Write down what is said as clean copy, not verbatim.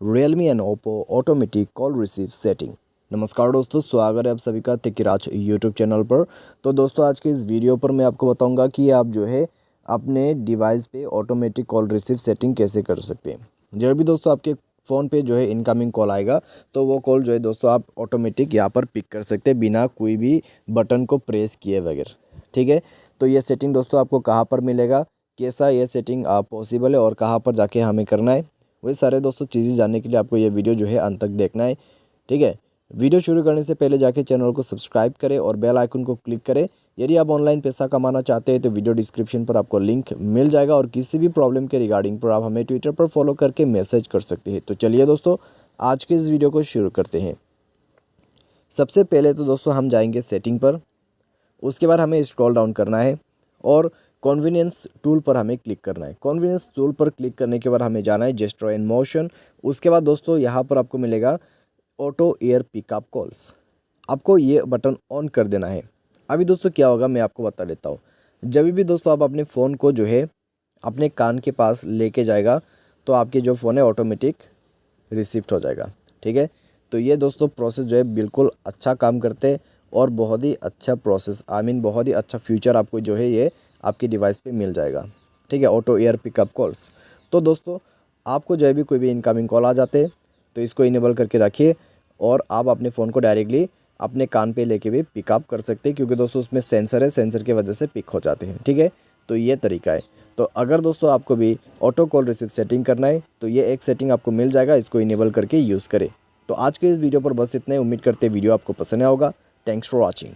Realme and Oppo automatic call receive setting. नमस्कार दोस्तों, स्वागत है आप सभी का तिकिराज यूट्यूब चैनल पर। तो दोस्तों आज के इस वीडियो पर मैं आपको बताऊंगा कि आप जो है अपने डिवाइस पे ऑटोमेटिक कॉल रिसीव सेटिंग कैसे कर सकते हैं। जब भी दोस्तों आपके फ़ोन पे जो है इनकमिंग कॉल आएगा तो वो कॉल जो है दोस्तों आप ऑटोमेटिक यहाँ पर पिक कर सकते हैं बिना कोई भी बटन को प्रेस किए बगैर। ठीक है, तो ये सेटिंग दोस्तों आपको कहाँ पर मिलेगा, कैसा ये सेटिंग पॉसिबल है और कहाँ पर जाके हमें करना है, वही सारे दोस्तों चीज़ें जानने के लिए आपको ये वीडियो जो है अंत तक देखना है। ठीक है, वीडियो शुरू करने से पहले जाके चैनल को सब्सक्राइब करें और बेल आइकन को क्लिक करें। यदि आप ऑनलाइन पैसा कमाना चाहते हैं तो वीडियो डिस्क्रिप्शन पर आपको लिंक मिल जाएगा और किसी भी प्रॉब्लम के रिगार्डिंग पर आप हमें ट्विटर पर फॉलो करके मैसेज कर सकते हैं। तो चलिए दोस्तों आज के इस वीडियो को शुरू करते हैं। सबसे पहले तो दोस्तों हम जाएंगे सेटिंग पर, उसके बाद हमें स्क्रॉल डाउन करना है और कन्वीनियंस टूल पर हमें क्लिक करना है। कन्वीनियंस टूल पर क्लिक करने के बाद हमें जाना है जेस्चर एंड मोशन। उसके बाद दोस्तों यहाँ पर आपको मिलेगा ऑटो एयर पिकअप कॉल्स, आपको ये बटन ऑन कर देना है। अभी दोस्तों क्या होगा मैं आपको बता देता हूँ। जब भी दोस्तों आप अपने फ़ोन को जो है अपने कान के पास लेके जाएगा तो आपके जो फ़ोन है ऑटोमेटिक रिसीव्ड हो जाएगा। ठीक है, तो ये दोस्तों प्रोसेस जो है बिल्कुल अच्छा काम करते हैं और बहुत ही अच्छा प्रोसेस बहुत ही अच्छा फ्यूचर आपको जो है ये आपकी डिवाइस पे मिल जाएगा। ठीक है, ऑटो एयर पिकअप कॉल्स। तो दोस्तों आपको जो है भी कोई भी इनकमिंग कॉल आ जाते हैं तो इसको इनेबल करके रखिए और आप अपने फ़ोन को डायरेक्टली अपने कान पे लेके भी पिकअप कर सकते हैं, क्योंकि दोस्तों उसमें सेंसर है, सेंसर की वजह से पिक हो जाते हैं। ठीक है, तो ये तरीका है। तो अगर दोस्तों आपको भी ऑटो कॉल रिसीव सेटिंग करना है तो ये एक सेटिंग आपको मिल जाएगा, इसको इनेबल करके यूज़ करें। तो आज के इस वीडियो पर बस इतना ही। उम्मीद करते हैं वीडियो आपको पसंद आया होगा। Thanks for watching.